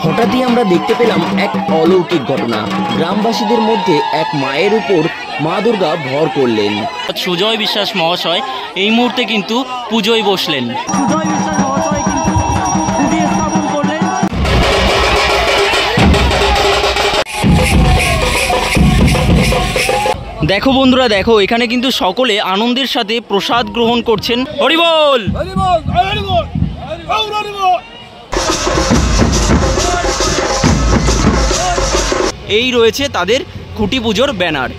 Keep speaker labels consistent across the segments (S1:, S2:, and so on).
S1: হঠাৎই আমরা দেখতে পেলাম এক অলৌকিক ঘটনা। গ্রামবাসীদের মধ্যে এক মায়ের উপর মা দুর্গা ভর করলেন।
S2: সুজয় বিশ্বাস মহাশয় এই মুহূর্তে কিন্তু পুজোয় বসলেন। সুজয় বিশ্বাস মহাশয় কিন্তু পুজো স্থাপন করলেন। দেখো বন্ধুরা, দেখো এখানে কিন্তু সকলে আনন্দের সাথে প্রসাদ গ্রহণ করছেন। হরি বল, হরি বল, হরি বল, হরি বল। এই রয়েছে তাদের খুঁটি পুজোর ব্যানার।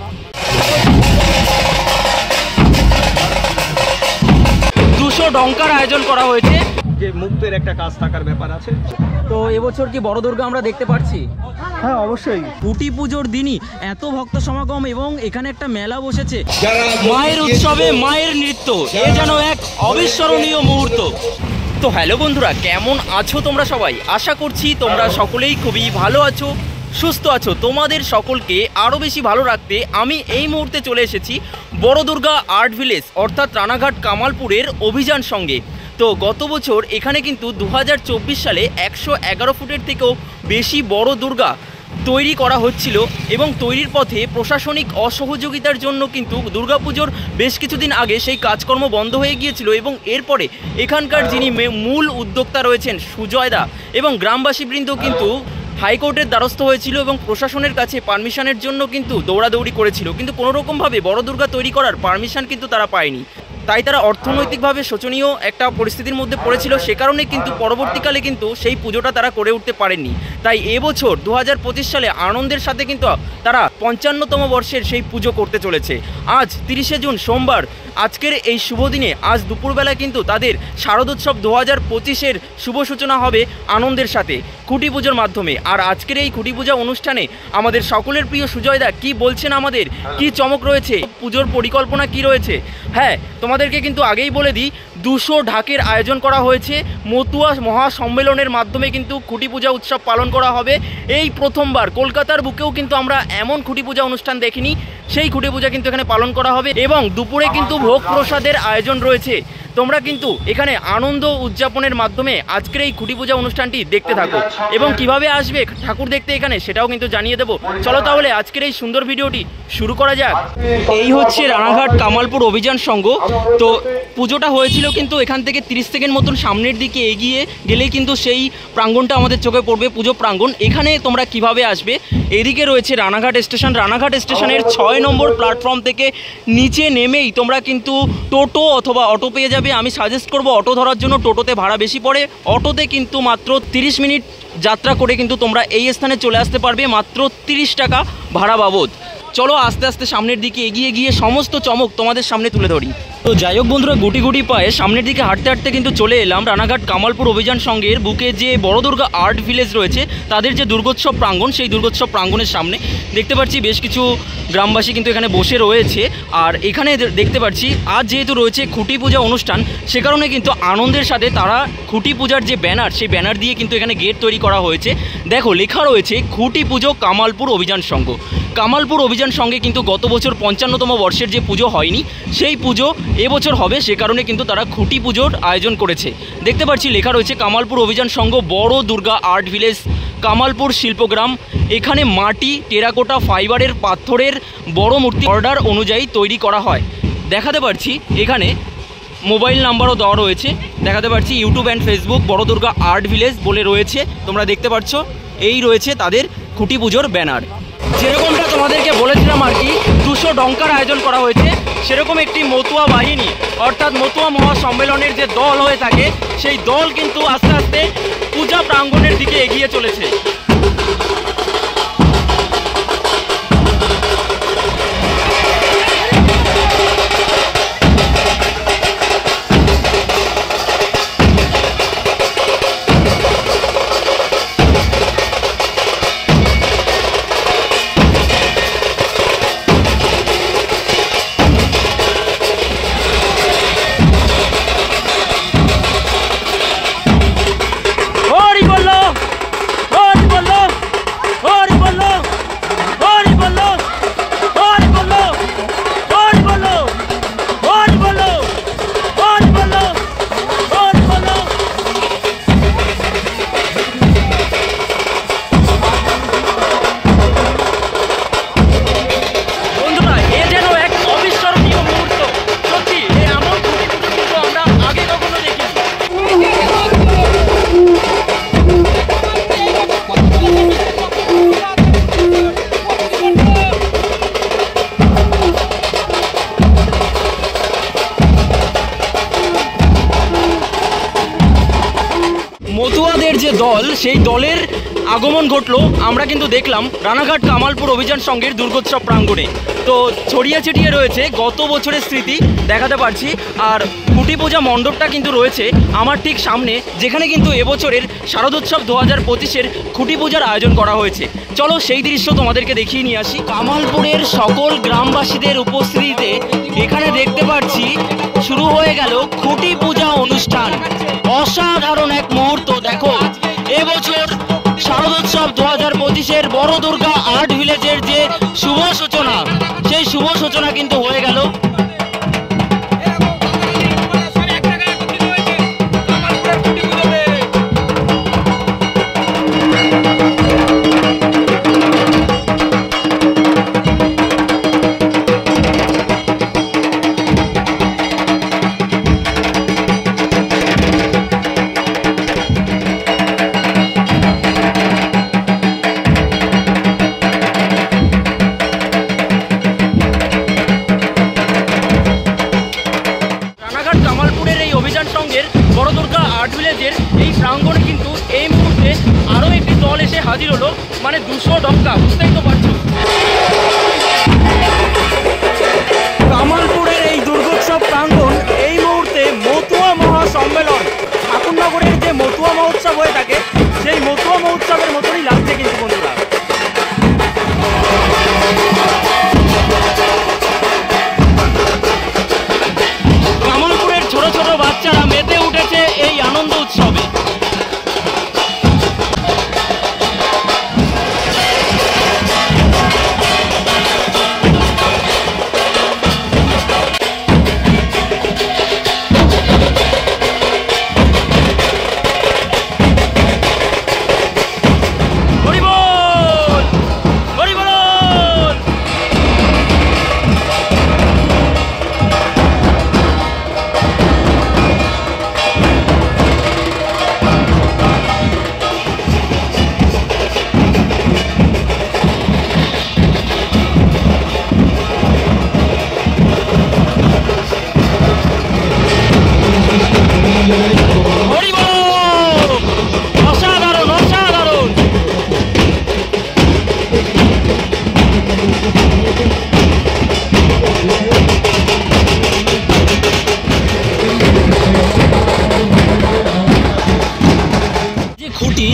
S2: 200 ডঙ্কার আয়োজন করা হয়েছে,
S3: যে মুক্তের একটা কাজ থাকার ব্যাপার আছে।
S2: তো এবছর কি বড় দুর্গা আমরা দেখতে পাচ্ছি?
S3: হ্যাঁ, অবশ্যই।
S2: খুঁটি পুজোর দিনই এত ভক্ত সমাগম এবং এখানে একটা মেলা বসেছে। মায়ের উৎসবে মায়ের নৃত্য, এ যেন এক অবিস্মরণীয় মুহূর্ত। তো হ্যালো বন্ধুরা, কেমন আছো তোমরা সবাই? আশা করছি তোমরা সকলেই খুবই ভালো আছো, সুস্থ আছো। তোমাদের সকলকে আরও বেশি ভালো রাখতে আমি এই মুহূর্তে চলে এসেছি বড় দুর্গা আর্ট ভিলেজ অর্থাৎ রানাঘাট কামালপুরের অভিযান সঙ্গে। তো গত বছর এখানে কিন্তু 2024 সালে 111 ফুটের থেকেও বেশি বড় দুর্গা তৈরি করা হচ্ছিল এবং তৈরির পথে প্রশাসনিক অসহযোগিতার জন্য কিন্তু দুর্গাপুজোর বেশ কিছুদিন আগে সেই কাজকর্ম বন্ধ হয়ে গিয়েছিল এবং এরপরে এখানকার যিনি মূল উদ্যোক্তা রয়েছেন সুজয়দা এবং গ্রামবাসীবৃন্দ কিন্তু হাইকোর্টের দ্বারস্থ হয়েছিল এবং প্রশাসনের কাছে পারমিশনের জন্য কিন্তু দৌড়াদৌড়ি করেছিল, কিন্তু কোনোরকমভাবে বড় দুর্গা তৈরি করার পারমিশন কিন্তু তারা পায়নি। তাই তারা অর্থনৈতিকভাবে শোচনীয় একটা পরিস্থিতির মধ্যে পড়েছিল, সে কারণে কিন্তু পরবর্তীকালে কিন্তু সেই পুজোটা তারা করে উঠতে পারেননি। তাই এবছর 2025 সালে আনন্দের সাথে কিন্তু তারা 55তম বর্ষের সেই পুজো করতে চলেছে। আজ 30শে জুন সোমবার, আজকের এই শুভ দিনে আজ দুপুরবেলা কিন্তু তাদের শারদোৎসব 2025-এর শুভ সূচনা হবে আনন্দের সাথে খুঁটি পুজোর মাধ্যমে। আর আজকের এই খুঁটি পূজা অনুষ্ঠানে আমাদের সকলের প্রিয় সুজয়দা কি বলছেন, আমাদের কি চমক রয়েছে, পুজোর পরিকল্পনা কি রয়েছে। হ্যাঁ, তোমাদেরকে কিন্তু আগেই বলে দিই, 200 ঢাকের আয়োজন করা হয়েছে। মতুয়া মহাসম্মেলনের মাধ্যমে কিন্তু খুঁটি পূজা উৎসব পালন করা হবে। এই প্রথমবার কলকাতার বুকেও কিন্তু আমরা এমন খুঁটি পূজা অনুষ্ঠান দেখিনি। সেই খুঁটি পূজা কিন্তু এখানে পালন করা হবে এবং দুপুরে কিন্তু ভোগ প্রসাদের আয়োজন রয়েছে। তোমরা কিন্তু এখানে আনন্দ উদযাপনের মাধ্যমে আজকের এই খুঁটি পূজা অনুষ্ঠানটি দেখতে থাকো এবং কিভাবে আসবে ঠাকুর দেখতে এখানে সেটাও কিন্তু জানিয়ে দেবো। চলো তাহলে আজকের এই সুন্দর ভিডিওটি শুরু করা যাক। এই হচ্ছে রানাঘাট কামালপুর অভিযান সংঘ। তো পুজোটা হয়েছিল কিন্তু এখান থেকে 30 সেকেন্ড মতন সামনের দিকে এগিয়ে গেলেই কিন্তু সেই প্রাঙ্গণটা আমাদের চোখে পড়বে, পুজো প্রাঙ্গণ। এখানে তোমরা কিভাবে আসবে, এদিকে রয়েছে রানাঘাট স্টেশন। রানাঘাট স্টেশনের 6 নম্বর প্ল্যাটফর্ম থেকে নিচে নেমেই তোমরা কিন্তু টোটো অথবা অটো পেয়ে যাবে। আমি সাজেস্ট করব অটো ধরার জন্য, টোটোতে ভাড়া বেশি পড়ে। অটোতে কিন্তু মাত্র 30 মিনিট যাত্রা করে কিন্তু তোমরা এই স্থানে চলে আসতে পারবে মাত্র 30 টাকা ভাড়া বাবদ। চলো আস্তে আস্তে সামনের দিকে এগিয়ে গিয়ে সমস্ত চমক তোমাদের সামনে তুলে ধরি। তো যাই হোক বন্ধুরা, গুটি গুটি পায়ে সামনের দিকে হাঁটতে হাঁটতে কিন্তু চলে এলাম রানাঘাট কামালপুর অভিযান সংঘের বুকে যে বড় দুর্গা আর্ট ভিলেজ রয়েছে তাদের যে দুর্গোৎসব প্রাঙ্গণ, সেই দুর্গোৎসব প্রাঙ্গণের সামনে দেখতে পাচ্ছি বেশ কিছু গ্রামবাসী কিন্তু এখানে বসে রয়েছে। আর এখানে দেখতে পাচ্ছি আজ যেহেতু রয়েছে খুঁটি পূজা অনুষ্ঠান, সে কারণে কিন্তু আনন্দের সাথে তারা খুঁটি পূজার যে ব্যানার, সেই ব্যানার দিয়ে কিন্তু এখানে গেট তৈরি করা হয়েছে। দেখো লেখা রয়েছে খুঁটি পুজো কামালপুর অভিযান সংঘ। কামালপুর অভিযান সঙ্গে কিন্তু গত বছর 55তম বর্ষের যে পুজো হয়নি, সেই পুজো এবছর হবে, সে কারণে কিন্তু তারা খুঁটি পুজোর আয়োজন করেছে। দেখতে পাচ্ছি লেখা রয়েছে কামালপুর অভিযান সংঘ বড় দুর্গা আর্ট ভিলেজ কামালপুর শিল্পগ্রাম। এখানে মাটি, টেরাকোটা, ফাইবারের, পাথরের বড় মূর্তি অর্ডার অনুযায়ী তৈরি করা হয়। দেখাতে পারছি এখানে মোবাইল নাম্বারও দেওয়া রয়েছে। দেখাতে পারছি ইউটিউব অ্যান্ড ফেসবুক বড় দুর্গা আর্ট ভিলেজ বলে রয়েছে, তোমরা দেখতে পাচ্ছ। এই রয়েছে তাদের খুঁটি পুজোর ব্যানার। যেরকমটা তোমাদেরকে বলেছিলাম আর কি, 200 ডঙ্কার আয়োজন করা হয়েছে। সেরকম একটি মতুয়া বাহিনী অর্থাৎ মতুয়া মহাসম্মেলনের যে দল হয়ে থাকে, সেই দল কিন্তু আস্তে আস্তে পূজা প্রাঙ্গণের দিকে এগিয়ে চলেছে। হরি বল, হরি সেই দলের আগমন ঘটলো আমরা কিন্তু দেখলাম রানাঘাট কামালপুর অভিযান সংঘের দুর্গোৎসব প্রাঙ্গণে। তো ছড়িয়ে ছিটিয়ে রয়েছে গত বছরের স্মৃতি দেখাতে পারছি, আর খুঁটি পূজা মণ্ডপটা কিন্তু রয়েছে আমার ঠিক সামনে, যেখানে কিন্তু এবছরের শারদোৎসব 2025-এর খুঁটি পূজার আয়োজন করা হয়েছে। চলো সেই দৃশ্য তোমাদেরকে দেখিয়ে নিয়ে আসি। কামালপুরের সকল গ্রামবাসীদের উপস্থিতিতে এখানে দেখতে পাচ্ছি শুরু হয়ে গেল খুঁটি পূজা অনুষ্ঠান। অসাধারণ এক মুহূর্ত। দেখো, এবছর শারদোৎসব 2025-এর বড় দুর্গা আর্ট ভিলেজের যে শুভ সূচনা, সেই শুভ সূচনা কিন্তু হয়ে গেল। বড় দুর্গা আর্ট ভিলেজের এই প্রাঙ্গণে কিন্তু এই মুহূর্তে আরও একটি দল এসে হাজির হলো, মানে 200 ডঙ্কা, বুঝতেই তো পারছো। কামালপুরের এই দুর্গোৎসব প্রাঙ্গণ এই মুহূর্তে মতুয়া মহাসম্মেলন, ঠাকুরনগরের যে মতুয়া মহোৎসব হয়ে থাকে সেই মতুয়া মহোৎসবের মতনই লাগছে কিন্তু বন্ধুরা। কামালপুরের ছোট ছোট বাচ্চারা মেতে উঠেছে এই আনন্দ উৎসবে।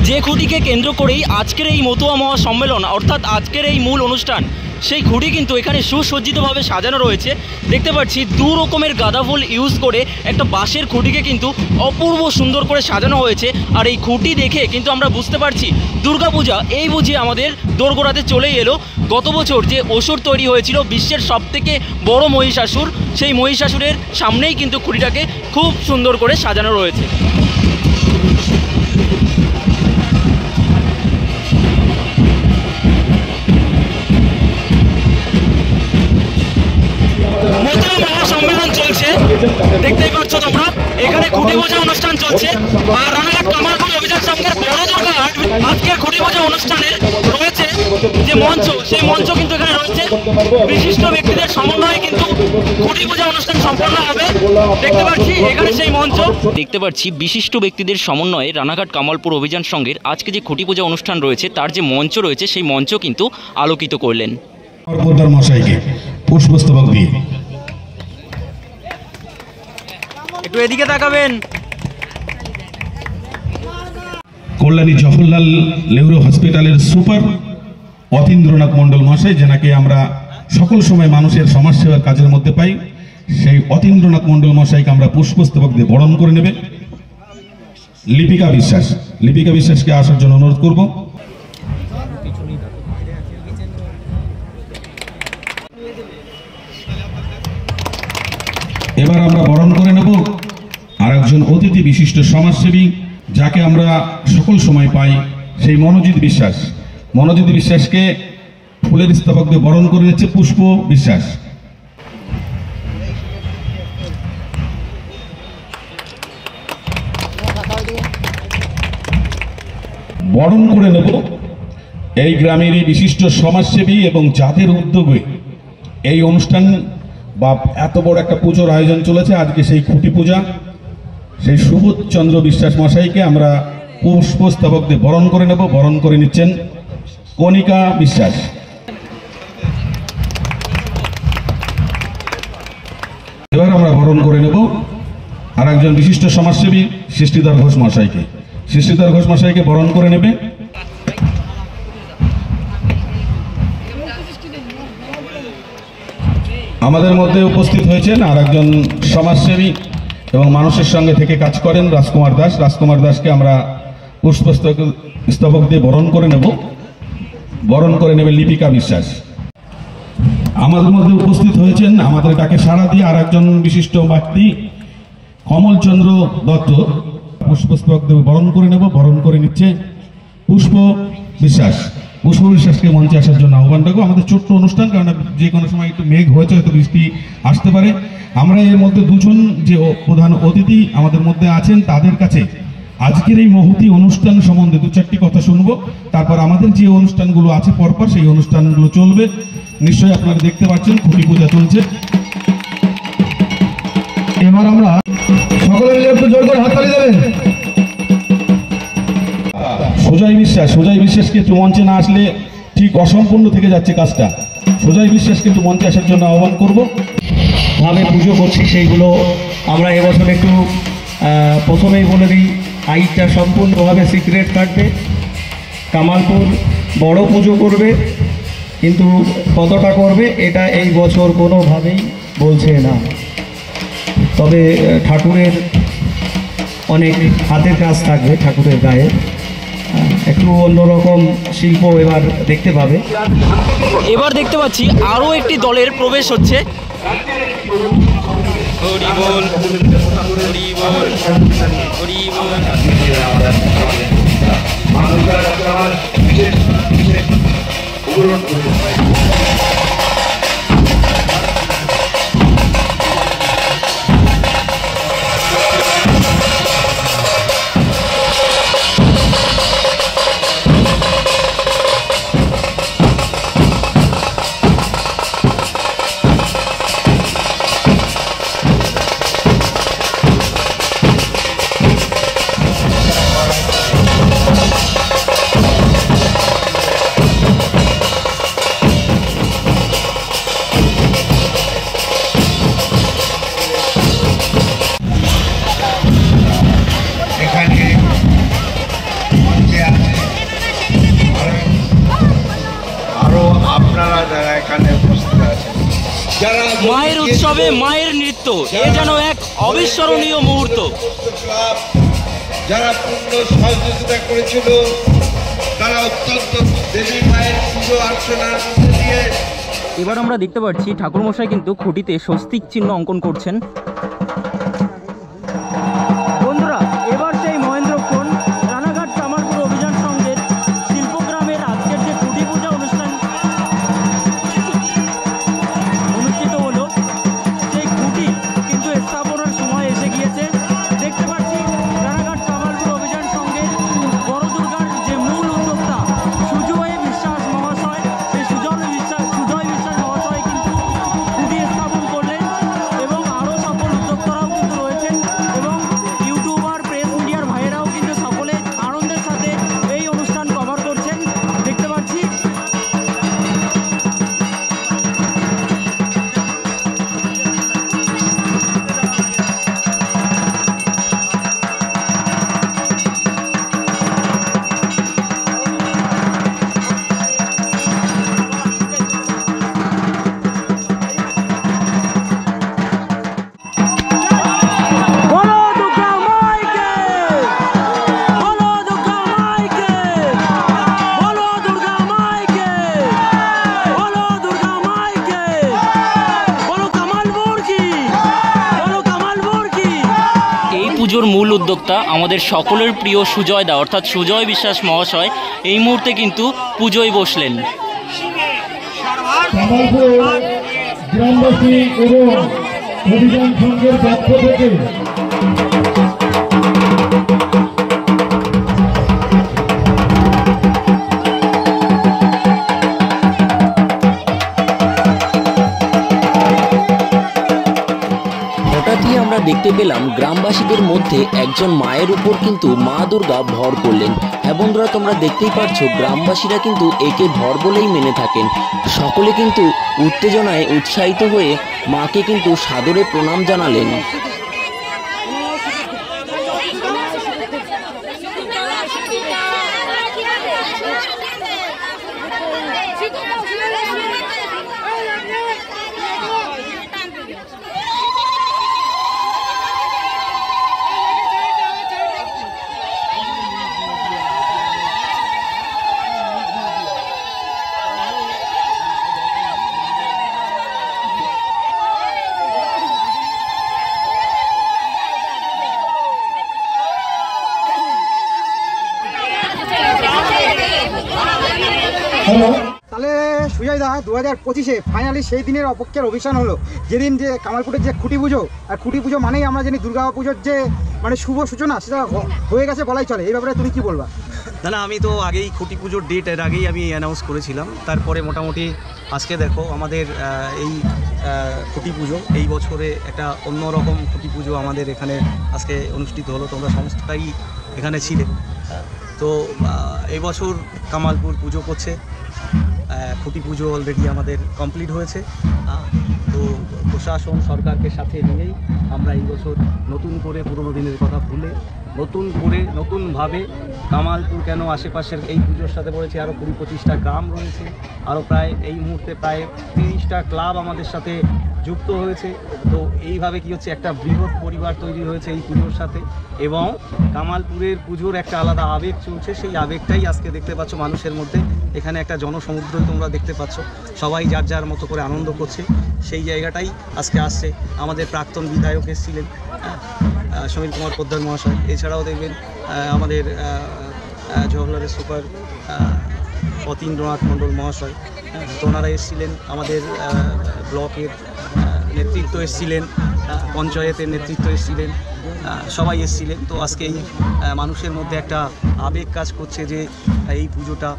S2: যে খুঁটিকে কেন্দ্র করেই আজকের এই মতুয়া মহাসম্মেলন, অর্থাৎ আজকের এই মূল অনুষ্ঠান, সেই খুঁটি কিন্তু এখানে সুসজ্জিতভাবে সাজানো রয়েছে। দেখতে পাচ্ছি 2 রকমের গাঁদা ফুল ইউজ করে একটা বাঁশের খুঁটিকে কিন্তু অপূর্ব সুন্দর করে সাজানো হয়েছে। আর এই খুঁটি দেখে কিন্তু আমরা বুঝতে পারছি দুর্গাপূজা এই বুঝে আমাদের দোরগোড়াতে চলেই এলো। গত বছর যে অসুর তৈরি হয়েছিল বিশ্বের সবথেকে বড় মহিষাসুর, সেই মহিষাসুরের সামনেই কিন্তু খুঁটিটাকে খুব সুন্দর করে সাজানো রয়েছে। সম্মেলন চলছে, দেখতেই পাচ্ছ তোমরা, এখানে খুঁটি পূজা অনুষ্ঠান চলছে। আর রানাঘাট কামালপুর অভিযান সংঘের বড় দুর্গা আজকের খুঁটি পূজা অনুষ্ঠানের রয়েছে যে মঞ্চ, সেই মঞ্চ কিন্তু এখানে রয়েছে। বিশিষ্ট ব্যক্তিদের সমন্বয়ে কিন্তু খুঁটি পূজা অনুষ্ঠান সম্পন্ন হবে। দেখতে পাচ্ছি এখানে সেই মঞ্চ, দেখতে পাচ্ছি বিশিষ্ট ব্যক্তিদের সমন্বয়ে রানাঘাট কামালপুর অভিযান সংঘের আজকে যে খুঁটি পূজা অনুষ্ঠান রয়েছে তার যে মঞ্চ রয়েছে সেই মঞ্চ কিন্তু আলোকিত করলেন
S4: মশাইকে পুষ্পস্তবক দিয়ে।
S2: একটু এদিকে তাকাবেন।
S4: কল্যাণী জওহরলাল নেহরু হসপিটালের সুপার অতীন্দ্রনাথ মণ্ডল মশাই, যেনাকে আমরা সকল সময় মানুষের সমাজসেবার কাজের মধ্যে পাই, সেই অতীন্দ্রনাথ মণ্ডল মশাইকে আমরা পুষ্পস্তবক দিয়ে বরণ করে নেবে। লিপিকা বিশ্বাসকে আসার জন্য অনুরোধ করব। এবার আমরা বরণ করে নেব আরেকজন অতিথি বিশিষ্ট সমাজসেবী, যাকে আমরা সকল সময় পাই, সেই মনোজিৎ বিশ্বাসকে ফুলের স্তবক দিয়ে বরণ করে নিচ্ছে পুষ্প বিশ্বাস। বরণ করে নেব এই গ্রামেরই বিশিষ্ট সমাজসেবী এবং যাদের উদ্যোগে এই অনুষ্ঠান বা এত বড় একটা পুজোর আয়োজন চলেছে আজকে, সেই খুঁটি পূজা, সেই সুবোধচন্দ্র বিশ্বাস মশাইকে আমরা পুষ্পস্তবক দিয়ে বরণ করে নেব। বরণ করে নিচ্ছেন কণিকা বিশ্বাস। এবার আমরা বরণ করে নেব আর একজন বিশিষ্ট সমাজসেবী সৃষ্টিধর ঘোষ মশাইকে। সৃষ্টিধর ঘোষ মশাইকে বরণ করে নেবে। আমাদের মধ্যে উপস্থিত হয়েছেন আর একজন সমাজসেবী এবং মানুষের সঙ্গে থেকে কাজ করেন রাজকুমার দাস। রাজকুমার দাসকে আমরা পুষ্পস্তবক দিয়ে বরণ করে নেব। বরণ করে নেবে লিপিকা বিশ্বাস। আমাদের মধ্যে উপস্থিত হয়েছেন আমাদের ডাকে সাড়া দিয়ে আর একজন বিশিষ্ট ব্যক্তি কমলচন্দ্র দত্ত। পুষ্পস্তবক দিয়ে বরণ করে নেব। বরণ করে নিচ্ছে পুষ্প বিশ্বাস। পুষ্প বিশ্বাসকে মঞ্চে আসার জন্য আহ্বান রাখবো। আমাদের ছোট্ট অনুষ্ঠান, কারণ যে কোনো সময় একটু মেঘ হয়েছে, হয়তো বৃষ্টি আসতে পারে। আমরা এর মধ্যে দুজন যে প্রধান অতিথি আমাদের মধ্যে আছেন তাদের কাছে আজকের এই মহতি অনুষ্ঠান সম্বন্ধে দু চারটি কথা শুনবো। তারপর আমাদের যে অনুষ্ঠানগুলো আছে পরপর সেই অনুষ্ঠানগুলো চলবে। নিশ্চয়ই আপনারা দেখতে পাচ্ছেন খুঁটি পূজা চলছে।
S5: এবার আমরা সকলে মিলে একটু জোর করে হাততালি দেবেন।
S4: সুজয় বিশ্বাস, সুজয় বিশ্বাসকে একটু মঞ্চে না আসলে ঠিক অসম্পূর্ণ থেকে যাচ্ছে কাজটা। সুজয় বিশ্বাসকে একটু মঞ্চে আসার জন্য আহ্বান করব।
S5: ভাবে পুজো করছি সেইগুলো আমরা এবছর একটু প্রথমেই বলে দিই, আইটা সম্পূর্ণভাবে সিক্রেট থাকবে। কামালপুর বড় পুজো করবে, কিন্তু কতটা করবে এটা এই বছর কোনোভাবেই বলছে না। তবে ঠাকুরের অনেক হাতের কাজ থাকবে, ঠাকুরের গায়ে একটু অন্যরকম শিল্প এবার দেখতে পাবে।
S2: এবার দেখতে পাচ্ছি আরও একটি দলের প্রবেশ হচ্ছে। হরি বল, হরি বল, হরি বল। মায়ের উৎসবে মায়ের নৃত্য, এ যেন এক অবিস্মরণীয় মুহূর্ত।
S6: যারা পূর্ণ সহযোগিতা করেছিল তারা অত্যন্ত দেবী মায়ের পুজো অর্চনার মধ্যে দিয়ে।
S2: এবার আমরা দেখতে পাচ্ছি ঠাকুরমশাই কিন্তু খুঁটিতে স্বস্তিক চিহ্ন অঙ্কন করছেন। বন্ধুরা, এবার সেই মহেন্দ্রক্ষণ রানাঘাট কামালপুর অভিযান সংঘের শিল্পগ্রামের আজকের যে খুঁটি পূজা অনুষ্ঠান অনুষ্ঠিত হলো, সেই খুঁটি কিন্তু স্থাপনার সময় এসে গিয়েছে। দেখতে পাচ্ছি রানাঘাট কামালপুর অভিযান সংঘের বড় দুর্গার যে মূল উদ্যোক্তা সুজয় বিশ্বাস মহাশয়, সেই সুজয় বিশ্বাস মহাশয় কিন্তু খুঁটি স্থাপন করলেন এবং আরও সকল উদ্যোক্তারাও কিন্তু রয়েছেন এবং ইউটিউবার প্রেস মিডিয়ার ভাইয়েরাও কিন্তু সকলে আনন্দের সাথে এই অনুষ্ঠান কভার করছেন। দেখতে পাচ্ছি বলো দুর্গা মাইকে, বলো দুর্গা মাইকে, বলো দুর্গা মাইকে, বলো দুর্গা মাইকে, বলো কামালপুর কি, বলো কামালপুর কি। এই পুজোর মূল উদ্যোক্তা আমাদের সকলের প্রিয় সুজয় দা, অর্থাৎ সুজয় বিশ্বাস মহাশয় এই মুহূর্তে কিন্তু পুজোয় বসলেন।
S5: কামালপুর গ্রামবাসী এবং অভিযান সংঘের পক্ষ থেকে
S1: হঠাৎই আমরা দেখতে পেলাম গ্রামবাসীদের মধ্যে একজন মায়ের উপর কিন্তু মা দুর্গা ভর করলেন। হ্যাঁ বন্ধুরা, তোমরা দেখতেই পাচ্ছ গ্রামবাসীরা কিন্তু একে ভর বলেই মেনে থাকেন। সকলে কিন্তু উত্তেজনায় উৎসাহিত হয়ে মাকে কিন্তু সাদরে প্রণাম জানালেন।
S7: তাহলে সুজয় দা 2025-এ ফাইনালি সেই দিনের অপেক্ষার অভিযান হলো, যেদিন যে কামালপুরের যে খুঁটি পুজো, আর খুঁটি পুজো মানেই আমরা জানি দুর্গা পুজোর যে মানে শুভ সূচনা, সেটা হয়ে গেছে বলাই চলে। এই ব্যাপারে তুমি কি বলবা?
S3: না, আমি তো আগেই খুঁটি পুজোর ডেট এর আগেই আমি অ্যানাউন্স করেছিলাম। তারপরে মোটামুটি আজকে দেখো আমাদের এই খুঁটি পুজো এই বছরে একটা অন্যরকম খুঁটি পুজো আমাদের এখানে আজকে অনুষ্ঠিত হলো। তোমরা সমস্তটাই এখানে ছিলে। তো এই বছর কামালপুর পুজো করছে। খুঁটি পুজো অলরেডি আমাদের কমপ্লিট হয়েছে। তো প্রশাসন সরকারকে সাথে নিয়েই আমরা এই বছর নতুন করে পুরোনো দিনের কথা ভুলে নতুন করে নতুনভাবে কামালপুর কেন আশেপাশের এই পুজোর সাথে পড়েছে আরও 20-25টা গ্রাম রয়েছে, আরও প্রায় এই মুহূর্তে প্রায় 30টা ক্লাব আমাদের সাথে যুক্ত হয়েছে। তো এইভাবে কি হচ্ছে একটা বৃহৎ পরিবার তৈরি হয়েছে এই পুজোর সাথে, এবং কামালপুরের পুজোর একটা আলাদা আবেগ চলছে। সেই আবেগটাই আজকে দেখতে পাচ্ছ মানুষের মধ্যে। এখানে একটা জনসমুদ্রই তোমরা দেখতে পাচ্ছ, সবাই যার যার মতো করে আনন্দ করছে। সেই জায়গাটাই আজকে আসছে। আমাদের প্রাক্তন বিধায়ক এসেছিলেন সমীর কুমার পোদ্দার মহাশয়, এছাড়াও দেখবেন আমাদের জওহরলালের সুপার অতীন্দ্রনাথ মণ্ডল মহাশয়, তো ওনারা এসেছিলেন। আমাদের ব্লকের নেতৃত্ব এসেছিলেন, পঞ্চায়েতের নেতৃত্ব এসেছিলেন, সবাই এসেছিলেন। তো আজকে এই মানুষের মধ্যে একটা আবেগ কাজ করছে যে এই পুজোটা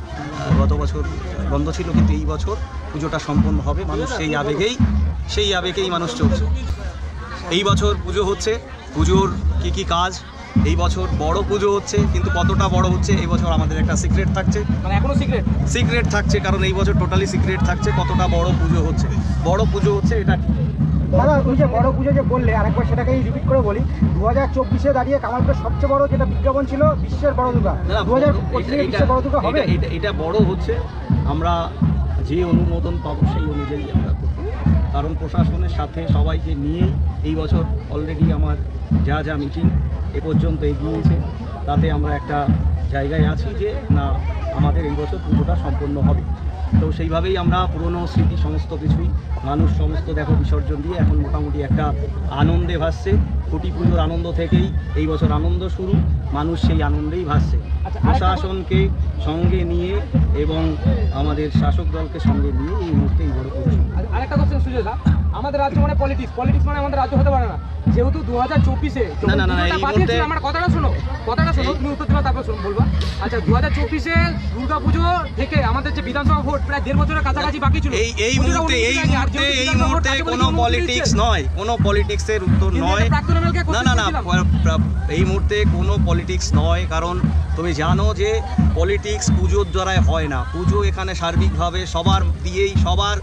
S3: গত বছর বন্ধ ছিল, কিন্তু এই বছর পুজোটা সম্পন্ন হবে। মানুষ সেই আবেগেই মানুষ চলছে। এই বছর পুজো হচ্ছে, পুজোর কি কাজ এই বছর বড় পুজো হচ্ছে, কিন্তু কতটা বড় হচ্ছে এই বছর আমাদের একটা সিক্রেট থাকছে, মানে এখনো সিক্রেট থাকছে, কারণ এই বছর টোটালি সিক্রেট থাকছে কতটা বড় পুজো হচ্ছে। বড় পুজো হচ্ছে এটা
S7: দাদা, তুমি যে বড় পুজো যে বললে, আরেকবার সেটাকেই রিপিট করে বলি। 2024-এ দাঁড়িয়ে কামালপুরের সবচেয়ে বড় যেটা বিজ্ঞাপন ছিল বিশ্বের বড় দুর্গা, 2025-এ বিশ্বের বড় দুর্গা হবে।
S3: এটা বড় হচ্ছে, আমরা যে অনুমোদন পাবো সেই অনুযায়ী আমরা করব, কারণ প্রশাসনের সাথে সবাইকে নিয়ে এই বছর অলরেডি আমার যা মিটিং এ পর্যন্ত এগিয়েছে, তাতে আমরা একটা জায়গায় আছি যে না, আমাদের এই বছর পুজোটা সম্পন্ন হবে। তো সেইভাবেই আমরা পুরনো স্মৃতি সমস্ত কিছুই মানুষ সমস্ত দেখো বিসর্জন দিয়ে এখন মোটামুটি একটা আনন্দে ভাসছে। খুঁটি পুজোর আনন্দ থেকেই এই বছর আনন্দ শুরু, মানুষ সেই আনন্দেই ভাসছে। প্রশাসনকে সঙ্গে নিয়ে এবং আমাদের শাসক দলকে সঙ্গে নিয়ে এই মুহূর্তে এই বড় পুজো।
S8: আরেকটা কোশ্চেন সুজয় দা, আমাদের রাজ্য মানে পলিটিক্স মানে আমাদের রাজ্য হতে পারে না, যেহেতু 2024-এ আমার কথাটা শোনো, তুমি উত্তর দিবা তারপর বলবা। আচ্ছা, 2024-এ দুর্গা পুজো থেকে আমাদের যে বিধানসভা ভোট প্রায় 1.5 বছরের কাছাকাছি বাকি ছিল।
S3: এই মুহূর্তে কোনো পলিটিক্স নয়, কোনো পলিটিক্সের উত্তর নয়। না, এই মুহূর্তে কোনো পলিটিক্স নয়, কারণ তুমি জানো যে পলিটিক্স পুজোর দ্বারাই হয় না। পুজো এখানে সার্বিকভাবে সবার দিয়েই সবার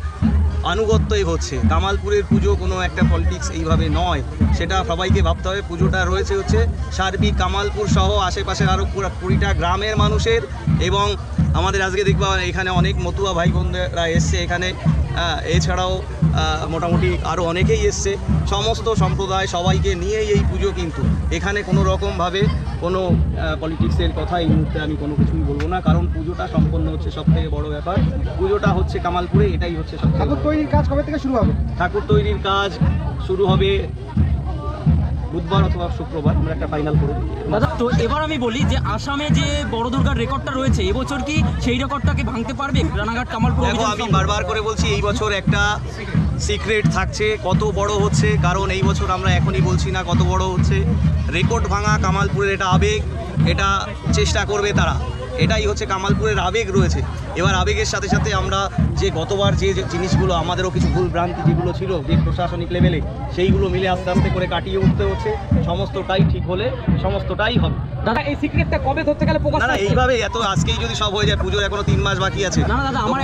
S3: আনুগত্যই হচ্ছে। কামালপুরের পুজো কোনো একটা পলিটিক্স এইভাবে নয়, সেটা সবাইকে ভাবতে হবে। পুজোটা রয়েছে হচ্ছে সার্বিক কামালপুর সহ আশেপাশের আরও 20টা গ্রামের মানুষের, এবং আমাদের আজকে দেখবা এখানে অনেক মতুয়া ভাই বোনরা এসছে এখানে, এছাড়াও মোটামুটি আরও অনেকেই এসছে। সমস্ত সম্প্রদায় সবাইকে নিয়েই এই পুজো, কিন্তু এখানে কোনো রকমভাবে কোনো পলিটিক্সের কথা এই মুহূর্তে আমি কোনো কিছুই বলবো না, কারণ পুজোটা সম্পন্ন হচ্ছে সবথেকে বড় ব্যাপার। পুজোটা হচ্ছে কামালপুরে, এটাই হচ্ছে সব।
S7: ঠাকুর তৈরির কাজ কবে থেকে শুরু হবে?
S3: ঠাকুর তৈরির কাজ শুরু হবে বুধবার অথবা শুক্রবার, আমরা একটা ফাইনাল করে দিই।
S2: দাদা, তো এবার আমি বলি যে আসামে যে বড় দুর্গার রেকর্ডটা রয়েছে, এবছর কি সেই রেকর্ডটাকে ভাঙতে পারবে রানাঘাট কামালপুর?
S3: দেখো, আমি বারবার করে বলছি এই বছর একটা সিক্রেট থাকছে কত বড় হচ্ছে, কারণ এই বছর আমরা এখনই বলছি না কত বড় হচ্ছে। রেকর্ড ভাঙা কামালপুরের এটা আবেগ, এটা চেষ্টা করবে তারা। এটাই হচ্ছে কামালপুরের আবেগ রয়েছে। এবার আবেগের সাথে সাথে আমরা যে গতবার যে জিনিসগুলো আমাদেরও কিছু ভুল ভ্রান্তি যেগুলো ছিল যে প্রশাসনিক লেভেলে, সেইগুলো মিলে আস্তে আস্তে করে কাটিয়ে উঠতে হচ্ছে। সমস্তটাই ঠিক হলে সমস্তটাই হবে।
S8: দাদা এই সিক্রেটটা কবে ধরতে গেলে প্রকাশ?
S3: না এইভাবে এত আজকেই যদি সব হয়ে যায়, পুজোর এখনো 3 মাস বাকি আছে।
S8: না দাদা আমার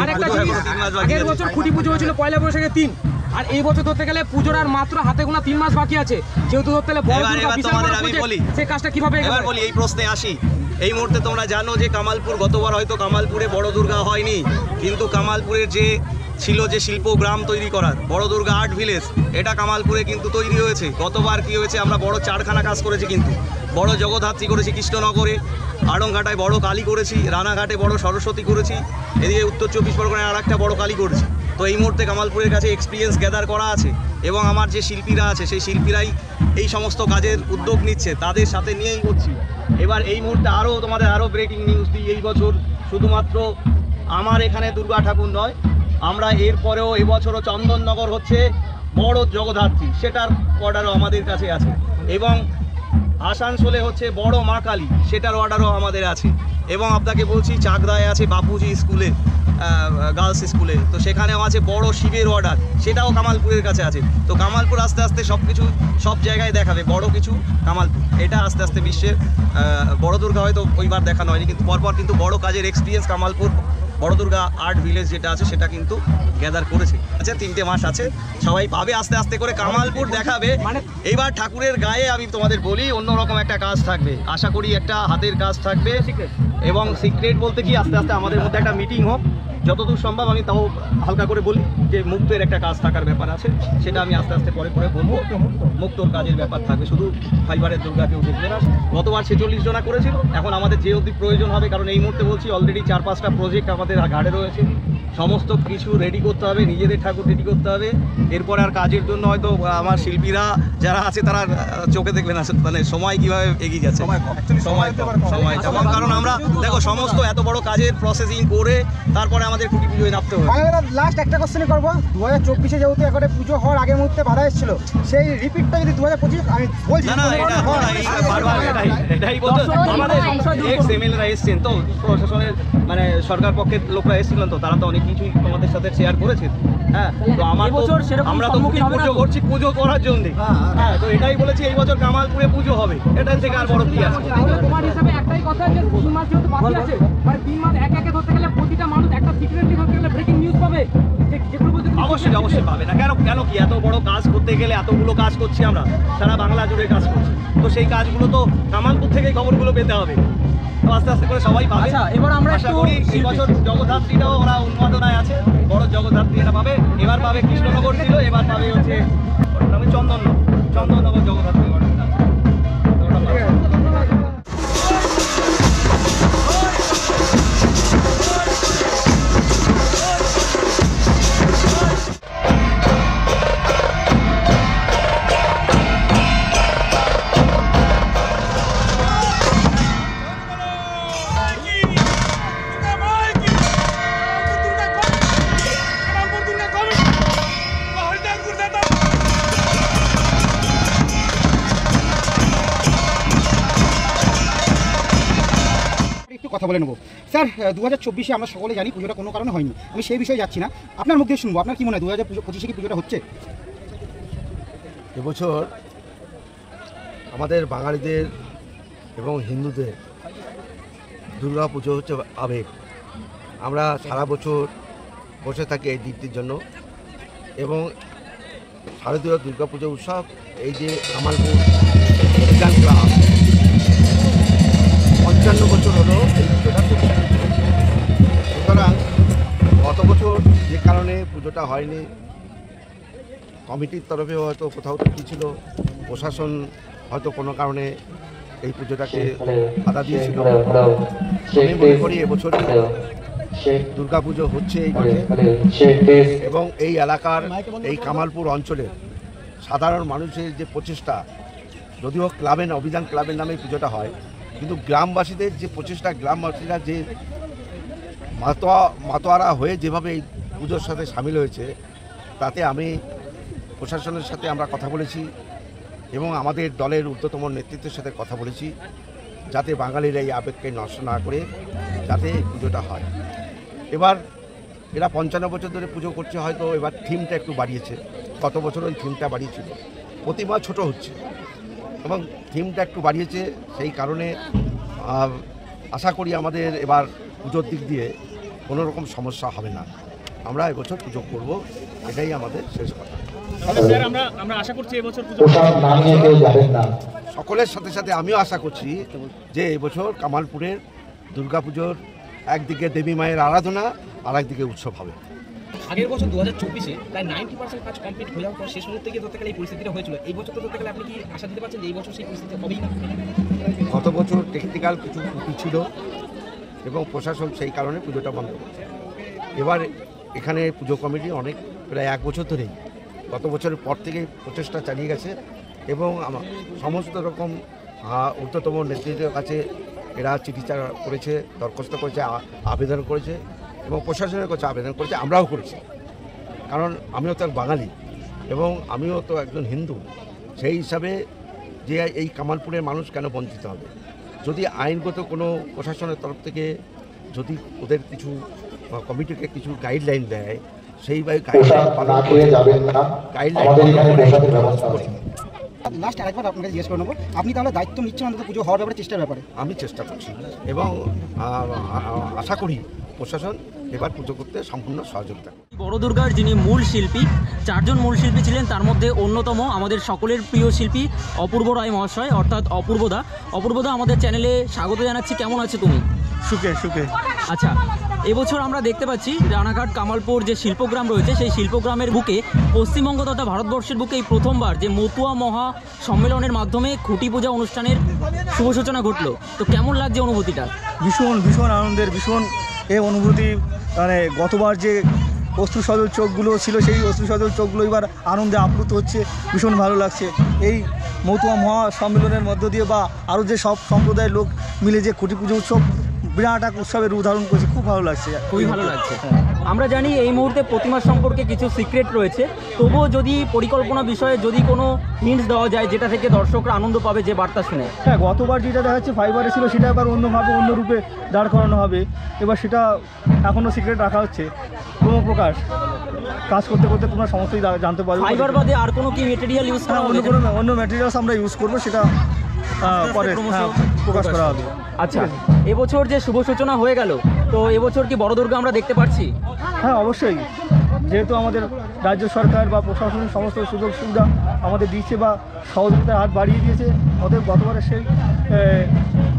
S8: আরেকটা জিনিস, আগের বছর খুঁটি পুজো হয়েছিল পয়লা বৈশাখে 3, আর এই বছর ধরতে গেলে পুজোর আর মাত্র হাতে গোনা 3 মাস বাকি আছে। যেহেতু ধরতে গেলে সেই কাজটা কিভাবে
S3: এবার বলি, এই প্রশ্নে আসি। এই মুহূর্তে তোমরা জানো যে কামালপুর গতবার হয়তো কামালপুরে বড় দুর্গা হয়নি, কিন্তু কামালপুরের যে ছিল যে শিল্প গ্রাম তৈরি করার বড় দুর্গা আর্ট ভিলেজ, এটা কামালপুরে কিন্তু তৈরি হয়েছে। গতবার কি হয়েছে, আমরা বড় 4খানা কাজ করেছি, কিন্তু বড় জগদ্ধাত্রী করেছি কৃষ্ণনগরে, আড়ংঘাটায় বড় কালী করেছি, রানাঘাটে বড় সরস্বতী করেছি, এদিকে উত্তর 24 পরগনায় আর একটা বড় কালী করেছি। তো এই মুহূর্তে কামালপুরের কাছে এক্সপিরিয়েন্স গ্যাদার করা আছে, এবং আমার যে শিল্পীরা আছে সেই শিল্পীরাই এই সমস্ত কাজের উদ্যোগ নিচ্ছে, তাদের সাথে নিয়েই করছি। এবার এই মুহূর্তে তোমাদের আরও ব্রেকিং নিউজ দিই। এই বছর শুধুমাত্র আমার এখানে দুর্গা ঠাকুর নয়, আমরা এরপরেও এবছরও চন্দননগর হচ্ছে বড় জগদ্ধাত্রী, সেটার অর্ডারও আমাদের কাছে আছে, এবং আসানসোলে হচ্ছে বড় মা কালী, সেটার অর্ডারও আমাদের আছে। এবং আপনাকে বলছি, চাকদায় আছে বাপুজি স্কুলে, গার্লস স্কুলে, তো সেখানেও আছে বড় শিবের অর্ডার, সেটাও কামালপুরের কাছে আছে। তো কামালপুর আস্তে আস্তে সব কিছু সব জায়গায় দেখাবে বড় কিছু কামালপুর। এটা আস্তে আস্তে বিশ্বের বড় দুর্গা হয়তো ওইবার দেখানো হয়নি, কিন্তু পরপর কিন্তু বড় কাজের এক্সপিরিয়েন্স কামালপুর বড় দুর্গা আর্ট ভিলেজ যেটা আছে সেটা কিন্তু গ্যাদার করেছে। আচ্ছা 3টে মাস আছে, সবাই পাবে আস্তে আস্তে করে কামালপুর দেখাবে। এইবার ঠাকুরের গায়ে আমি তোমাদের বলি অন্যরকম একটা কাজ থাকবে, আশা করি একটা হাতের কাজ থাকবে। এবং সিক্রেট বলতে কি, আস্তে আস্তে আমাদের মধ্যে একটা মিটিং হোক, যতদূর সম্ভব আমি তাও হালকা করে বলি যে মুক্তের একটা কাজ থাকার ব্যাপার আছে, সেটা আমি আস্তে আস্তে পরে বলবো। মুক্তর কাজের ব্যাপার থাকবে, শুধু ফাইবারের দুর্গা কেউ দেখবে না। গতবার 46 জনা করেছিল, এখন আমাদের যে অবধি প্রয়োজন হবে, কারণ এই মুহূর্তে বলছি অলরেডি 4-5টা প্রজেক্ট আমাদের ঘাড়ে রয়েছে, সমস্ত কিছু রেডি করতে হবে, নিজেদের ঠাকুর রেডি করতে হবে। এরপর আর কাজের জন্য হয়তো আমার শিল্পীরা যারা আছে তারা চোখে দেখবে না, মানে সময় কীভাবে এগিয়ে যাচ্ছে, সময় কারণ আমরা দেখো সমস্ত এত বড় কাজের প্রসেসিং করে তারপরে আমাদের খুঁটি পুজোয় নামতে হবে।
S7: লাস্ট একটা কোশ্চেন করবো, 2024-এ যেহেতু একেবারে পুজো হওয়ার আগের মুহূর্তে বাধা এসেছিল, সেই রিপিটটা যদি 2025 আমি বলছি
S3: এটাই বলতে আমাদের এক্স-এমএলএরা এসছেন, তো প্রশাসনের মানে সরকার পক্ষের লোকরা এসেছিলেন, তো তারা তো অনেক কিছুই তোমাদের সাথে শেয়ার করেছেন। হ্যাঁ, তো আমরা তো পুজো করছি পুজো করার জন্য। হ্যাঁ, তো এটাই বলেছি এই বছর কামালপুরে পুজো হবে, এটার থেকে আর বড় কি আছে।
S8: তোমার হিসাবে একটাই কথা যে 3 মাস যেহেতু বাকি আছে, মানে 3 মাস এক একে ধরতে গেলে প্রতিটা মানুষ একটা সিক্রেটলি ধরতে গেলে ব্রেকিং নিউজ পাবে,
S3: অবশ্যই অবশ্যই পাবে না। কেন কি, এত বড় কাজ করতে গেলে এতগুলো কাজ করছি আমরা, সারা বাংলা জুড়ে কাজ করছি, তো সেই কাজগুলো তো কামালপুর থেকেই খবরগুলো পেতে হবে। তো আস্তে আস্তে করে সবাই পাবে।
S8: এবার আমরা
S3: আশা করি এই বছর জগদ্ধাত্রীটাও ওরা উন্মাদনায় আছে, বড় জগদ্ধাত্রী এটা পাবে। এবার পাবে কৃষ্ণনগর ছিল, এবার পাবে হচ্ছে চন্দননগর জগদ্ধাত্রী।
S7: কথা বলে নেবো স্যার। 2024-এ আমরা সকলে জানি পুজোটা কোনো কারণে হয়নি, আমি সেই বিষয়ে যাচ্ছি না, আপনার মুখ দিয়ে শুনবো। আপনার কি মনে হয় 2025-এ কি পুজোটা হচ্ছে?
S9: এবছর আমাদের বাঙালিদের এবং হিন্দুদের দুর্গা পুজো হচ্ছে আবেগ। আমরা সারা বছর বসে থাকি এই দিকটির জন্য, এবং শারদীয় দুর্গা পুজো উৎসব এই যে কামালপুর বিজ্ঞান ক্লাব 55 বছর হলো এই পুজোটা করছে। সুতরাং গত বছর যে কারণে পুজোটা হয়নি, কমিটির তরফে হয়তো কোথাও ত্রুটি ছিল, প্রশাসন হয়তো কোনো কারণে এই পুজোটাকে বাধা দিয়েছিল। আমি মনে করি এবছর দুর্গা পুজো হচ্ছে এই মাঠে, এবং এই এলাকার এই কামালপুর অঞ্চলের সাধারণ মানুষের যে প্রচেষ্টা, যদিও ক্লাবের অভিযান ক্লাবের নামে পুজোটা হয়, কিন্তু গ্রামবাসীদের যে প্রচেষ্টা, গ্রামবাসীরা যে মাতোয়ারা হয়ে যেভাবে এই পুজোর সাথে সামিল হয়েছে, তাতে আমি প্রশাসনের সাথে আমরা কথা বলেছি এবং আমাদের দলের ঊর্ধ্বতম নেতৃত্বের সাথে কথা বলেছি যাতে বাঙালির এই আবেগকে নষ্ট না করে যাতে এই পুজোটা হয়। এবার এরা 55 বছর ধরে পুজো করছে, হয়তো এবার থিমটা একটু বাড়িয়েছে, গত বছর ওই থিমটা বাড়িয়েছিল, প্রতিমা ছোট হচ্ছে এবং থিমটা একটু বাড়িয়েছে, সেই কারণে আশা করি আমাদের এবার পুজোর দিক দিয়ে কোনো রকম সমস্যা হবে না, আমরা এবছর পুজো করব, এটাই আমাদের শেষ কথা।
S2: আমরা আশা করছি এবছর
S9: সকলের সাথে সাথে আমিও আশা করছি যে এবছর কামালপুরের দুর্গাপুজোর একদিকে দেবী মায়ের আরাধনা আর একদিকে উৎসব হবে।
S2: আগের বছর 2024-এ প্রায় 90% কাজ কমপ্লিট হয়ে যাওয়ার পর শেষ মুহূর্তে গিয়ে ধরতে গেলে এই পরিস্থিতিটা হয়েছিল, এই বছর তো ধরতে গেলে আপনি কি আশা দিতে পারছেন যে এই বছর সেই পরিস্থিতি হবেই না?
S9: গত বছর টেকনিক্যাল কিছু ত্রুটি ছিল এবং প্রশাসন সেই কারণে পুজোটা বন্ধ করেছে। এবার এখানে পুজো কমিটি অনেক প্রায় 1 বছর ধরেই গত বছরের পর থেকেই প্রচেষ্টা চালিয়ে গেছে এবং সমস্ত রকম ঊর্ধ্বতম নেতৃত্বের কাছে এরা চিঠি করেছে, দরখাস্ত করেছে, আবেদন করেছে এবং প্রশাসনের কাছে আবেদন করেছে, আমরাও করেছি, কারণ আমিও তো এক বাঙালি এবং আমিও তো একজন হিন্দু, সেই হিসাবে যে এই কামালপুরের মানুষ কেন বঞ্চিত হবে? যদি আইনগত কোনো প্রশাসনের তরফ থেকে যদি ওদের কিছু কমিটিকে কিছু গাইডলাইন দেয়, সেই
S7: লাস্ট আরেকবার আপনাকে জিজ্ঞেস করে নেবো, আপনি তাহলে দায়িত্ব নিচ্ছেন অন্তত পুজো হওয়ার ব্যাপারে চেষ্টার ব্যাপারে?
S9: আমি চেষ্টা করছি এবং আশা করি প্রশাসন এবার পুজো করতে সম্পূর্ণ সহযোগিতা।
S2: বড় দুর্গার যিনি মূল শিল্পী, 4 জন মূল শিল্পী ছিলেন, তার মধ্যে অন্যতম আমাদের সকলের প্রিয় শিল্পী অপূর্ব রায় মহাশয়, অর্থাৎ অপূর্বদা। অপূর্বদা, আমাদের চ্যানেলে স্বাগত জানাচ্ছি, কেমন আছে তুমি?
S5: সুখে।
S2: আচ্ছা, এবছর আমরা দেখতে পাচ্ছি রানাঘাট কামালপুর যে শিল্পগ্রাম রয়েছে, সেই শিল্পগ্রামের বুকে পশ্চিমবঙ্গ তথা ভারতবর্ষের বুকে এই প্রথমবার যে মতুয়া মহা সম্মেলনের মাধ্যমে খুঁটি পূজা অনুষ্ঠানের শুভ সূচনা ঘটলো, তো কেমন লাগছে অনুভূতিটা?
S5: ভীষণ আনন্দের, ভীষণ এই অনুভূতি। মানে গতবার যে অশ্রু সজল চোখগুলো ছিল, সেই অশ্রু সজল চোখগুলো এবার আনন্দে আপ্লুত হচ্ছে, ভীষণ ভালো লাগছে। এই মতুয়া মহা সম্মেলনের মধ্য দিয়ে বা আরও যে সব সম্প্রদায়ের লোক মিলে যে খুঁটি পুজো উৎসব বিরাট এক উৎসবের উদাহরণ করছে, খুব ভালো লাগছে,
S2: খুবই ভালো লাগছে। আমরা জানি এই মুহূর্তে প্রতিমা সম্পর্কে কিছু সিক্রেট রয়েছে, তবুও যদি পরিকল্পনা বিষয়ে যদি কোনো হিন্টস দেওয়া যায় যেটা থেকে দর্শকরা আনন্দ পাবে, যে বার্তা শুনে।
S5: হ্যাঁ, গতবার যেটা দেখা যাচ্ছে ফাইবারে ছিল, সেটা এবার অন্যভাবে অন্য রূপে দাঁড় করানো হবে। এবার সেটা এখনও সিক্রেট রাখা হচ্ছে, কোনো প্রকাশ কাজ করতে করতে তোমরা সমস্তই জানতে পারবে।
S2: ফাইবার বাদে আর কোনো কি ম্যাটেরিয়াল ইউজ করা হবে?
S5: অন্য ম্যাটেরিয়ালস আমরা ইউজ করবো, সেটা পরে প্রকাশ করা হবে।
S2: আচ্ছা, এবছর যে শুভ সূচনা হয়ে গেল, তো এবছর কি বড় দুর্গা আমরা দেখতে পাচ্ছি?
S5: হ্যাঁ, অবশ্যই, যেহেতু আমাদের রাজ্য সরকার বা প্রশাসনের সমস্ত সুযোগ সুবিধা আমাদের দিচ্ছে বা সহযোগিতার হাত বাড়িয়ে দিয়েছে, আমাদের গতবারের সেই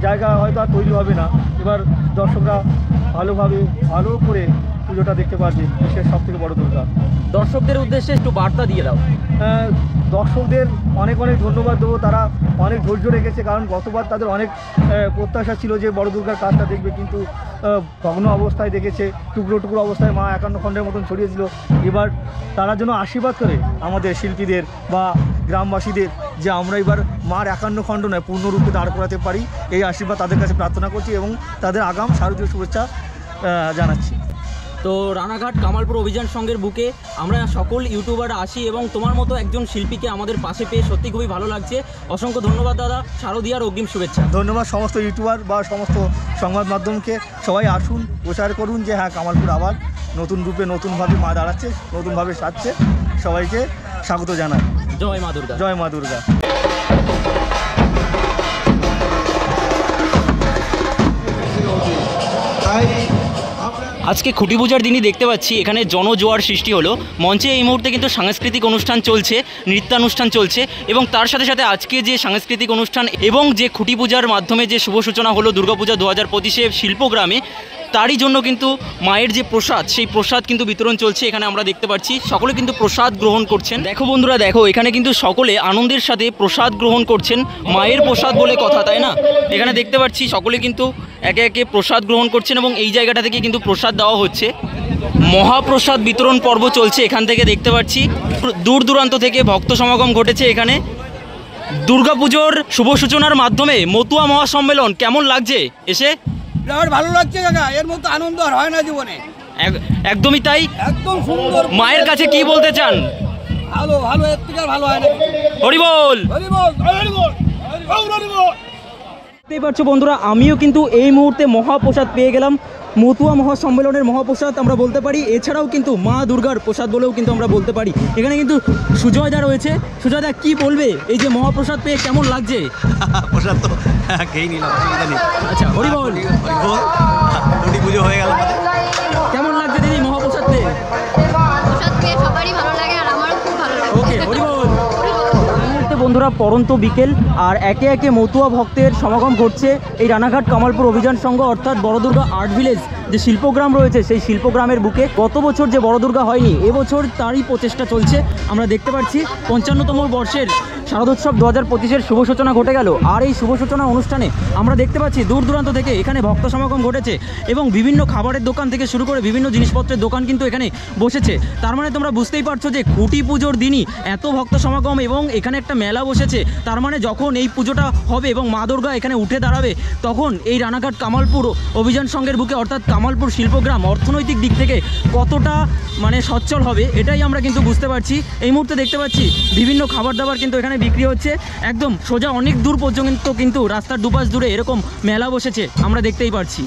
S5: জায়গা হয়তো আর তৈরি হবে না। এবার দর্শকরা ভালো করে পুজোটা দেখতে পারবে, বিশ্বের সবথেকে বড় দুর্গা।
S2: দর্শকদের উদ্দেশ্যে একটু বার্তা দিয়ে দাও।
S5: দর্শকদের অনেক ধন্যবাদ দেবো, তারা অনেক ধৈর্য রেখেছে, কারণ গতবার তাদের অনেক প্রত্যাশা ছিল যে বড় দুর্গার কাজটা দেখবে, কিন্তু ভগ্ন অবস্থায় দেখেছে, টুকরো অবস্থায় মা 51 খণ্ডের মতন ছড়িয়েছিল। এবার তারা যেন আশীর্বাদ করে আমাদের শিল্পীদের বা গ্রামবাসীদের, যে আমরা এবার মার 51 খণ্ড নয় পূর্ণরূপে দাঁড় করাতে পারি, এই আশীর্বাদ তাদের কাছে প্রার্থনা করছি এবং তাদের আগাম শারদীয় শুভেচ্ছা জানাচ্ছি।
S2: তো রানাঘাট কামালপুর অভিযান সংঘের বুকে আমরা সকল ইউটিউবাররা আসি এবং তোমার মতো একজন শিল্পীকে আমাদের পাশে পেয়ে সত্যি খুবই ভালো লাগছে। অসংখ্য ধন্যবাদ দাদা, শারদীয়ার অগ্রিম শুভেচ্ছা।
S5: ধন্যবাদ সমস্ত ইউটিউবার বা সমস্ত সংবাদ মাধ্যমকে, সবাই আসুন, প্রচার করুন যে হ্যাঁ, কামালপুর আবার নতুন রূপে নতুনভাবে মা দাঁড়াচ্ছে, নতুনভাবে সাজছে। সবাইকে স্বাগত জানাই।
S2: জয় মা দুর্গা।
S5: জয় মা দুর্গা।
S2: আজকে খুঁটি পূজার দিনই দেখতে পাচ্ছি এখানে জনজোয়ার সৃষ্টি হলো। মঞ্চে এই মুহূর্তে কিন্তু সাংস্কৃতিক অনুষ্ঠান চলছে, নৃত্যানুষ্ঠান চলছে এবং তার সাথে সাথে আজকে যে সাংস্কৃতিক অনুষ্ঠান এবং যে খুঁটি পূজার মাধ্যমে যে শুভ সূচনা হলো দুর্গাপূজা 2025-এ শিল্পগ্রামে, তারই জন্য কিন্তু মায়ের যে প্রসাদ, সেই প্রসাদ কিন্তু বিতরণ চলছে। এখানে আমরা দেখতে পাচ্ছি সকলে কিন্তু প্রসাদ গ্রহণ করছেন। দেখো বন্ধুরা, দেখো এখানে কিন্তু সকলে আনন্দের সাথে প্রসাদ গ্রহণ করছেন, মায়ের প্রসাদ বলে কথা, তাই না? এখানে দেখতে পাচ্ছি সকলে কিন্তু একে একে প্রসাদ গ্রহণ করছেন এবং এই জায়গাটা থেকে কিন্তু প্রসাদ দেওয়া হচ্ছে। মহাপ্রসাদ বিতরণ পর্ব চলছে এখান থেকে দেখতে পাচ্ছি। দূর দূরান্ত থেকে ভক্ত সমাগম ঘটেছে এখানে। দুর্গাপুজোর শুভ সূচনার মাধ্যমে মতুয়া মহাসম্মেলন কেমন লাগছে এসে?
S10: ভালো লাগছে কাকা, এর মতো আনন্দ আর হয় না জীবনে।
S2: একদমই তাই,
S10: একদম সুন্দর।
S2: মায়ের কাছে কি বলতে চান?
S10: ভালো, এর থেকে ভালো হয় না।
S2: হরি বল,
S10: হরি বল, হরি বল, হরি বল।
S2: দেখতেই পাচ্ছ বন্ধুরা, আমিও কিন্তু এই মুহূর্তে মহাপ্রসাদ পেয়ে গেলাম। মতুয়া মহাসম্মেলনের মহাপ্রসাদ আমরা বলতে পারি, এছাড়াও কিন্তু মা দুর্গার প্রসাদ বলেও কিন্তু আমরা বলতে পারি। এখানে কিন্তু সুজয়দা রয়েছে। সুজয়দা কি বলবে এই যে মহাপ্রসাদ পেয়ে কেমন লাগছে?
S3: প্রসাদ তো খেয়েই নিলাম, অসুবিধা নেই।
S2: আচ্ছা, হরিবল
S3: খুঁটি পুজো হয়ে গেল।
S2: কেমন লাগছে দিদি মহাপ্রসাদ পেয়ে?
S11: প্রসাদ পেয়ে সবারই ভালো লাগে আর আমারও খুব ভালো লাগে।
S2: ওকে, হরিবল। বন্ধুরা, পরন্ত বিকেল আর একে একে মতুয়া ভক্তের সমাগম ঘটছে এই রানাঘাট কামালপুর অভিযান সংঘ অর্থাৎ বড় দুর্গা আর্ট ভিলেজ যে শিল্পগ্রাম রয়েছে সেই শিল্পগ্রামের বুকে। গত বছর যে বড় দুর্গা হয়নি, এবছর তারই প্রচেষ্টা চলছে। আমরা দেখতে পাচ্ছি 55তম বর্ষের শারদোৎসব 2025-এর শুভ সূচনা ঘটে গেল। আর এই শুভ সূচনা অনুষ্ঠানে আমরা দেখতে পাচ্ছি দূর দূরান্ত থেকে এখানে ভক্ত সমাগম ঘটেছে এবং বিভিন্ন খাবারের দোকান থেকে শুরু করে বিভিন্ন জিনিসপত্রের দোকান কিন্তু এখানে বসেছে। তার মানে তোমরা বুঝতেই পারছো যে খুঁটি পুজোর দিনই এত ভক্ত সমাগম এবং এখানে একটা মেলা বসেছে। তার মানে যখন এই পুজোটা হবে এবং মা দুর্গা এখানে উঠে দাঁড়াবে, তখন এই রানাঘাট কামালপুর অভিযান সংঘের বুকে অর্থাৎ কামালপুর শিল্পগ্রাম অর্থনৈতিক দিক থেকে কতটা মানে সচ্ছল হবে, এটাই আমরা কিন্তু বুঝতে পারছি। এই মুহূর্তে দেখতে পাচ্ছি বিভিন্ন খাবার দাবার কিন্তু এখানে বিক্রি হচ্ছে। একদম সোজা অনেক দূর পর্যন্ত কিন্তু রাস্তার দুপাশ দূরে এরকম মেলা বসেছে, আমরা দেখতেই পাচ্ছি।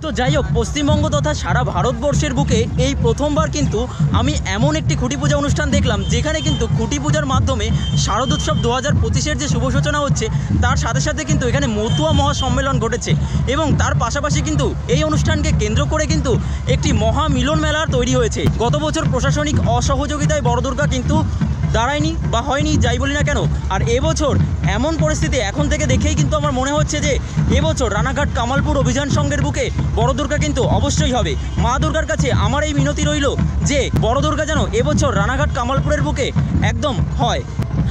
S2: তো যাই হোক, পশ্চিমবঙ্গ তথা সারা ভারতবর্ষের বুকে এই প্রথমবার কিন্তু আমি এমন একটি খুঁটি পূজা অনুষ্ঠান দেখলাম যেখানে কিন্তু খুঁটি পূজার মাধ্যমে শারদোৎসব 2025-এর যে শুভ সূচনা হচ্ছে তার সাথে সাথে কিন্তু এখানে মতুয়া মহাসম্মেলন ঘটেছে এবং তার পাশাপাশি কিন্তু এই অনুষ্ঠানকে কেন্দ্র করে কিন্তু একটি মহা মিলন মেলার তৈরি হয়েছে। গত বছর প্রশাসনিক অসহযোগিতায় বড় দুর্গা কিন্তু দাঁড়ায়নি বা হয়নি, যাই বলি না কেন। আর এবছর এমন পরিস্থিতি এখন থেকে দেখেই কিন্তু আমার মনে হচ্ছে যে এবছর রানাঘাট কামালপুর অভিযান সংঘের বুকে বড় দুর্গা কিন্তু অবশ্যই হবে। মা দুর্গার কাছে আমার এই মিনতি রইল যে বড় দুর্গা যেন এবছর রানাঘাট কামালপুরের বুকে একদম হয়।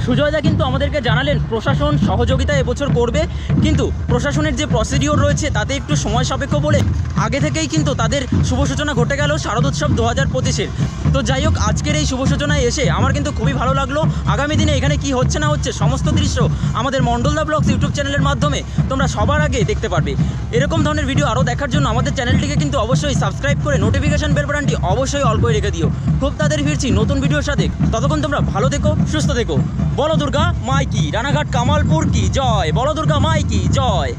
S2: সুজয়দা কিন্তু আমাদেরকে জানালেন প্রশাসন সহযোগিতা এবছর করবে, কিন্তু প্রশাসনের যে প্রসিডিওর রয়েছে তাতে একটু সময় সাপেক্ষ বলে আগে থেকেই কিন্তু তাদের শুভ সূচনা ঘটে গেল শারদোৎসব 2025-এর। তো যাই হোক, আজকের এই শুভ সূচনায় এসে আমার কিন্তু খুবই ভালো লাগলো। আগামী দিনে এখানে কি হচ্ছে না হচ্ছে সমস্ত দৃশ্য আমাদের মণ্ডলদা ব্লগস ইউটিউব চ্যানেলের মাধ্যমে তোমরা সবার আগে দেখতে পারবে। এরকম ধরনের ভিডিও আরও দেখার জন্য আমাদের চ্যানেলটিকে কিন্তু অবশ্যই সাবস্ক্রাইব করে নোটিফিকেশন বেল বাটনটি অবশ্যই অল করে রেখে দিও। খুব তাড়াতাড়ি ফিরছি নতুন ভিডিওর সাথে, ততক্ষণ তোমরা ভালো থেকো, সুস্থ থেকো। বলো দুর্গা মাই কি, রানাঘাট কামালপুর কি জয়, বলো দুর্গা মাই কি জয়।